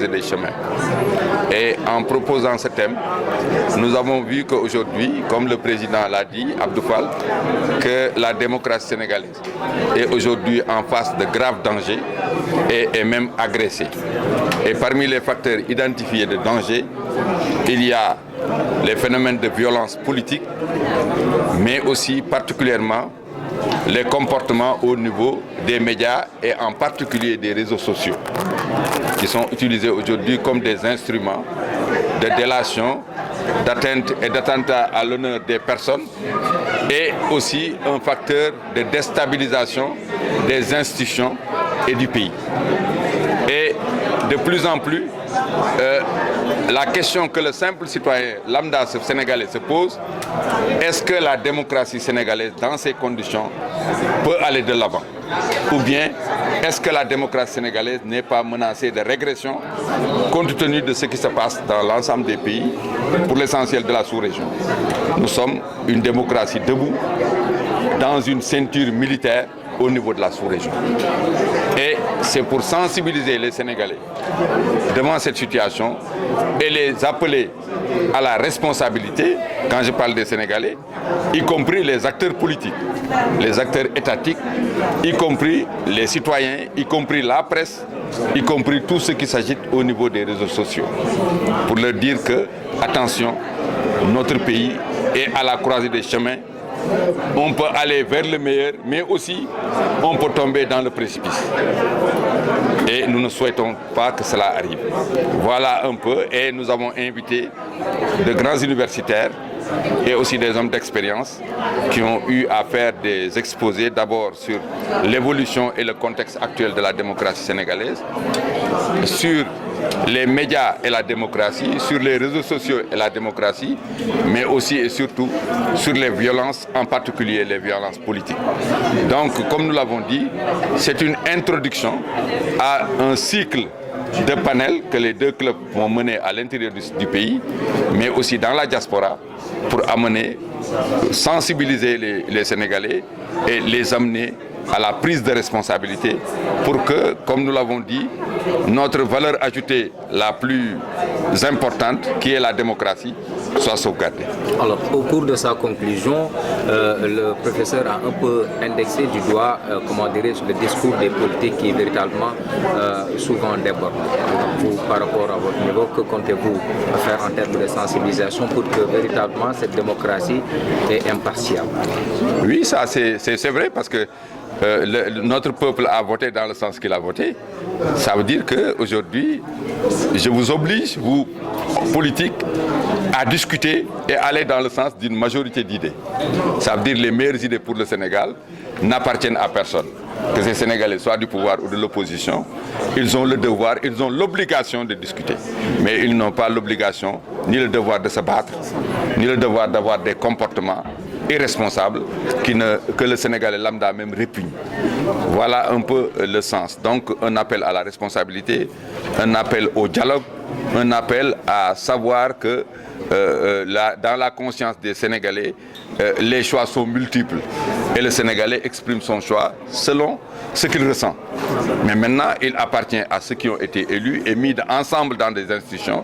croisée des chemins. Et en proposant ce thème, nous avons vu qu'aujourd'hui, comme le président l'a dit, Abdou Fall, que la démocratie sénégalaise est aujourd'hui en face de graves dangers et est même agressée. Et parmi les facteurs identifiés de danger, il y a les phénomènes de violence politique, mais aussi particulièrement les comportements au niveau des médias et en particulier des réseaux sociaux, qui sont utilisés aujourd'hui comme des instruments de délation, d'atteinte et d'attentat à l'honneur des personnes, et aussi un facteur de déstabilisation des institutions et du pays. Et de plus en plus, la question que le simple citoyen lambda sénégalais se pose, est-ce que la démocratie sénégalaise, dans ces conditions, peut aller de l'avant? Ou bien, est-ce que la démocratie sénégalaise n'est pas menacée de régression, compte tenu de ce qui se passe dans l'ensemble des pays, pour l'essentiel de la sous-région? Nous sommes une démocratie debout, dans une ceinture militaire au niveau de la sous-région. Et c'est pour sensibiliser les Sénégalais devant cette situation et les appeler à la responsabilité, quand je parle des Sénégalais, y compris les acteurs politiques, les acteurs étatiques, y compris les citoyens, y compris la presse, y compris tout ce qui s'agite au niveau des réseaux sociaux, pour leur dire que, attention, notre pays est à la croisée des chemins. On peut aller vers le meilleur, mais aussi on peut tomber dans le précipice. Et nous ne souhaitons pas que cela arrive. Voilà un peu, et nous avons invité de grands universitaires et aussi des hommes d'expérience qui ont eu à faire des exposés d'abord sur l'évolution et le contexte actuel de la démocratie sénégalaise, sur les médias et la démocratie, sur les réseaux sociaux et la démocratie, mais aussi et surtout sur les violences, en particulier les violences politiques. Donc, comme nous l'avons dit, c'est une introduction à un cycle de panels que les deux clubs vont mener à l'intérieur du pays, mais aussi dans la diaspora, pour amener, sensibiliser les Sénégalais et les amener à la prise de responsabilité pour que, comme nous l'avons dit, notre valeur ajoutée la plus importante, qui est la démocratie, soit sauvegardée. Alors, au cours de sa conclusion, le professeur a un peu indexé du doigt, le discours des politiques qui véritablement souvent déborde. Vous, par rapport à votre niveau, que comptez-vous faire en termes de sensibilisation pour que véritablement cette démocratie est impartiale? Oui, ça c'est vrai, parce que notre peuple a voté dans le sens qu'il a voté. Ça veut dire qu'aujourd'hui, je vous oblige, vous, politiques, à discuter et aller dans le sens d'une majorité d'idées. Ça veut dire que les meilleures idées pour le Sénégal n'appartiennent à personne. Que ces Sénégalais soient du pouvoir ou de l'opposition, ils ont le devoir, ils ont l'obligation de discuter. Mais ils n'ont pas l'obligation, ni le devoir de se battre, ni le devoir d'avoir des comportements irresponsables que le Sénégalais lambda même répugne. Voilà un peu le sens. Donc un appel à la responsabilité, un appel au dialogue, un appel à savoir que dans la conscience des Sénégalais, les choix sont multiples et le Sénégalais exprime son choix selon ce qu'il ressent. Mais maintenant, il appartient à ceux qui ont été élus et mis ensemble dans des institutions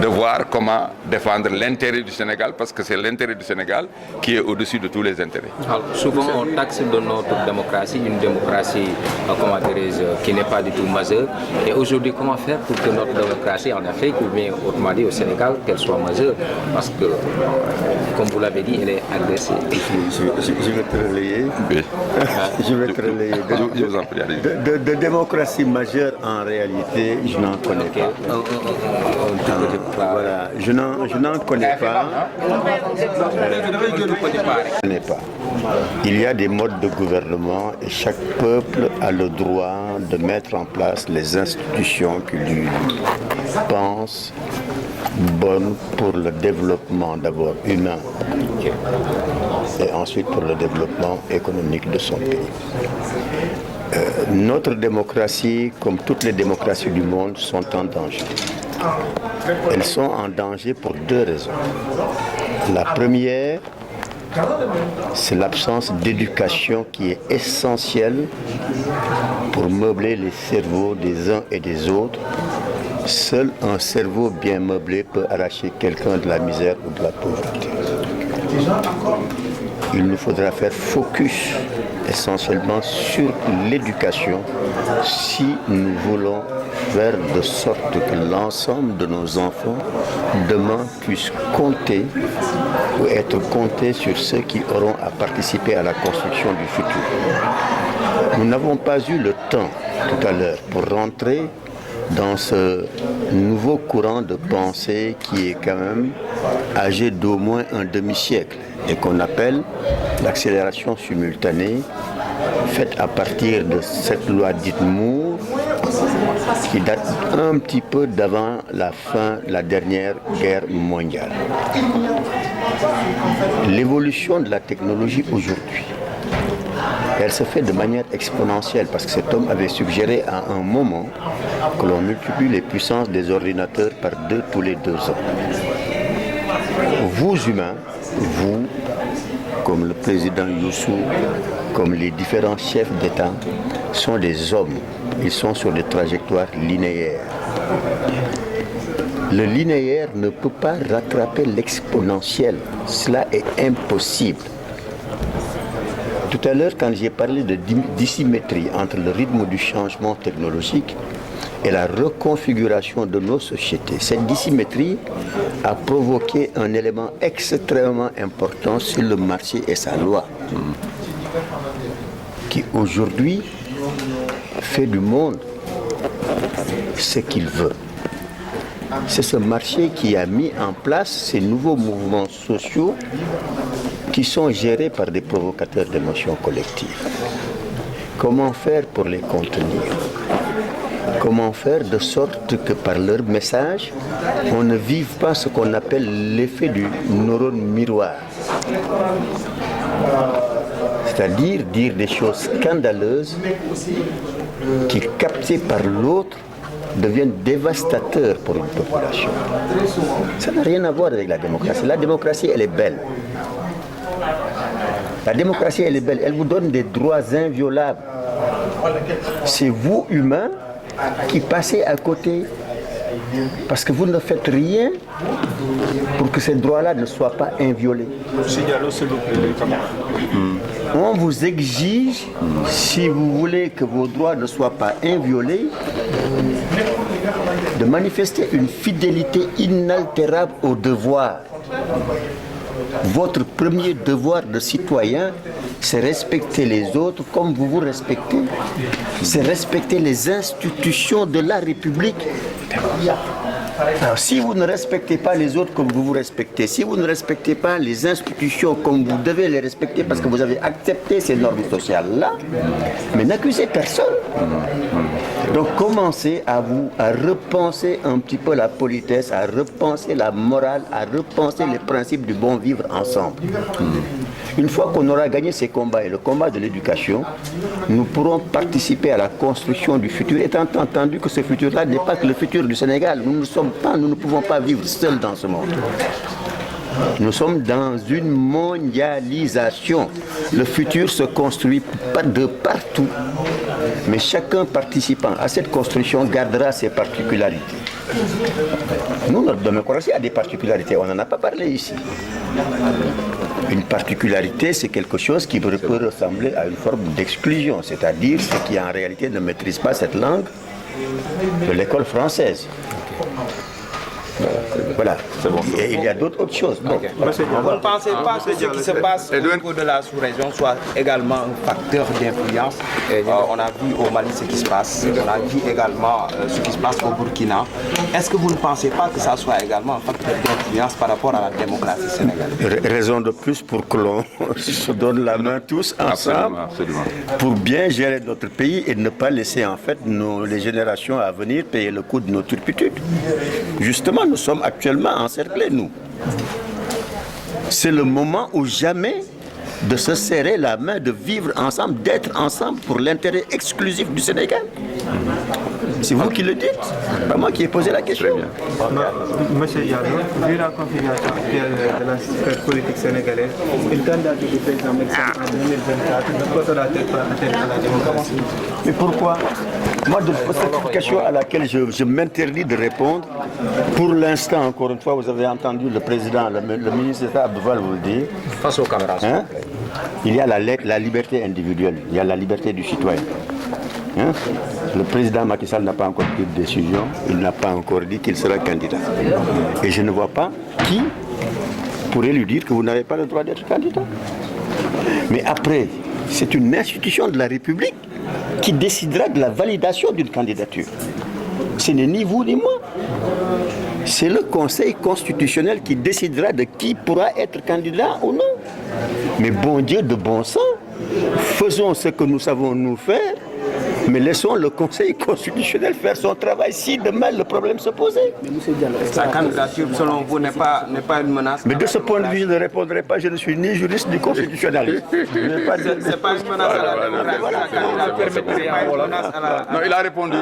de voir comment défendre l'intérêt du Sénégal, parce que c'est l'intérêt du Sénégal qui est au-dessus de tous les intérêts. Alors, souvent, on taxe de notre démocratie, une démocratie qui n'est pas du tout majeure. Et aujourd'hui, comment faire pour que notre démocratie en Afrique, ou bien autrement dit au Sénégal, qu'elle soit majeure? Parce que, comme vous l'avez dit, elle est agressée. Je vais te relayer. Oui. Je vais te relayer. Je vous en prie, allez-y. De démocratie majeure, en réalité, je n'en connais pas. Voilà, je n'en connais pas. Il y a des modes de gouvernement et chaque peuple a le droit de mettre en place les institutions qui lui pensent bonnes pour le développement d'abord humain et ensuite pour le développement économique de son pays. Notre démocratie, comme toutes les démocraties du monde, sont en danger. Elles sont en danger pour deux raisons. La première, c'est l'absence d'éducation qui est essentielle pour meubler les cerveaux des uns et des autres Seul un cerveau bien meublé peut arracher quelqu'un de la misère ou de la pauvreté. Il nous faudra faire focus essentiellement sur l'éducation si nous voulons faire de sorte que l'ensemble de nos enfants demain puissent compter ou être comptés sur ceux qui auront à participer à la construction du futur. Nous n'avons pas eu le temps tout à l'heure pour rentrer dans ce nouveau courant de pensée qui est quand même âgé d'au moins un demi-siècle et qu'on appelle l'accélération simultanée, faite à partir de cette loi dite Moore, qui date un petit peu d'avant la fin de la dernière guerre mondiale. L'évolution de la technologie aujourd'hui, elle se fait de manière exponentielle parce que cet homme avait suggéré à un moment que l'on multiplie les puissances des ordinateurs par 2 tous les 2 ans. Vous humains, vous, comme le président Youssou, comme les différents chefs d'État, sont des hommes. Ils sont sur des trajectoires linéaires. Le linéaire ne peut pas rattraper l'exponentiel. Cela est impossible. Tout à l'heure, quand j'ai parlé de dissymétrie entre le rythme du changement technologique et la reconfiguration de nos sociétés, cette dissymétrie a provoqué un élément extrêmement important sur le marché et sa loi, qui aujourd'hui fait du monde ce qu'il veut. C'est ce marché qui a mis en place ces nouveaux mouvements sociaux qui sont gérés par des provocateurs d'émotions collectives. Comment faire pour les contenir? Comment faire de sorte que par leur message, on ne vive pas ce qu'on appelle l'effet du neurone miroir? C'est-à-dire dire des choses scandaleuses qui, captées par l'autre, deviennent dévastateurs pour une population. Ça n'a rien à voir avec la démocratie. La démocratie, elle est belle. La démocratie, elle est belle. Elle vous donne des droits inviolables. C'est vous, humains, qui passez à côté parce que vous ne faites rien pour que ces droits-là ne soient pas inviolés. On vous exige, si vous voulez que vos droits ne soient pas inviolés, de manifester une fidélité inaltérable au devoir. Votre premier devoir de citoyen, c'est respecter les autres comme vous vous respectez. C'est respecter les institutions de la République. Alors, si vous ne respectez pas les autres comme vous vous respectez, si vous ne respectez pas les institutions comme vous devez les respecter parce que vous avez accepté ces normes sociales-là, mais n'accusez personne. Donc commencez à repenser un petit peu la politesse, à repenser la morale, à repenser les principes du bon vivre ensemble. Une fois qu'on aura gagné ces combats et le combat de l'éducation, nous pourrons participer à la construction du futur, étant entendu que ce futur-là n'est pas que le futur du Sénégal. Nous ne pouvons pas vivre seuls dans ce monde. Nous sommes dans une mondialisation. Le futur se construit de partout. Mais chacun participant à cette construction gardera ses particularités. Nous, notre démocratie a des particularités. On n'en a pas parlé ici. Une particularité, c'est quelque chose qui peut ressembler à une forme d'exclusion, c'est-à-dire ceux qui en réalité ne maîtrisent pas cette langue de l'école française. Voilà. Bon. Et il y a d'autres choses. Bon. Okay. Vous ne pensez pas que ce qui se passe au niveau de la sous-région soit également un facteur d'influence? On a vu au Mali ce qui se passe, on a vu également ce qui se passe au Burkina. Est-ce que vous ne pensez pas que ça soit également un facteur d'influence par rapport à la démocratie sénégalaise? Raison de plus pour que l'on se donne la main tous ensemble pour bien gérer notre pays et ne pas laisser en fait les générations à venir payer le coût de nos turpitudes. Justement, nous sommes actuellement encerclés, nous. C'est le moment ou jamais de se serrer la main, de vivre ensemble, d'être ensemble pour l'intérêt exclusif du Sénégal. C'est vous qui le dites, pas moi qui ai posé la question. Monsieur Diallo, vu la configuration actuelle de la sphère politique sénégalaise, une candidature du président Macky Sall en 2024 ne portera-t-elle pas atteinte à la démocratie? Mais pourquoi? Moi, de cette question à laquelle je m'interdis de répondre, pour l'instant, encore une fois, vous avez entendu le président, le ministre d'État Abdou Fall vous le dire. Face aux caméras. Hein? Il y a la liberté individuelle, il y a la liberté du citoyen. Hein? Le président Macky Sall n'a pas encore pris de décision, il n'a pas encore dit qu'il sera candidat. Et je ne vois pas qui pourrait lui dire que vous n'avez pas le droit d'être candidat. Mais après, c'est une institution de la République qui décidera de la validation d'une candidature. Ce n'est ni vous ni moi. C'est le Conseil constitutionnel qui décidera de qui pourra être candidat ou non. Mais bon Dieu de bon sens, faisons ce que nous savons nous faire, mais laissons le Conseil constitutionnel faire son travail si demain le problème se posait. Sa candidature, selon vous, n'est pas une menace? Mais de ce point de vue, je ne répondrai pas. Je ne suis ni juriste ni constitutionnaliste. C'est pas une menace à la démocratie. Non, il a répondu.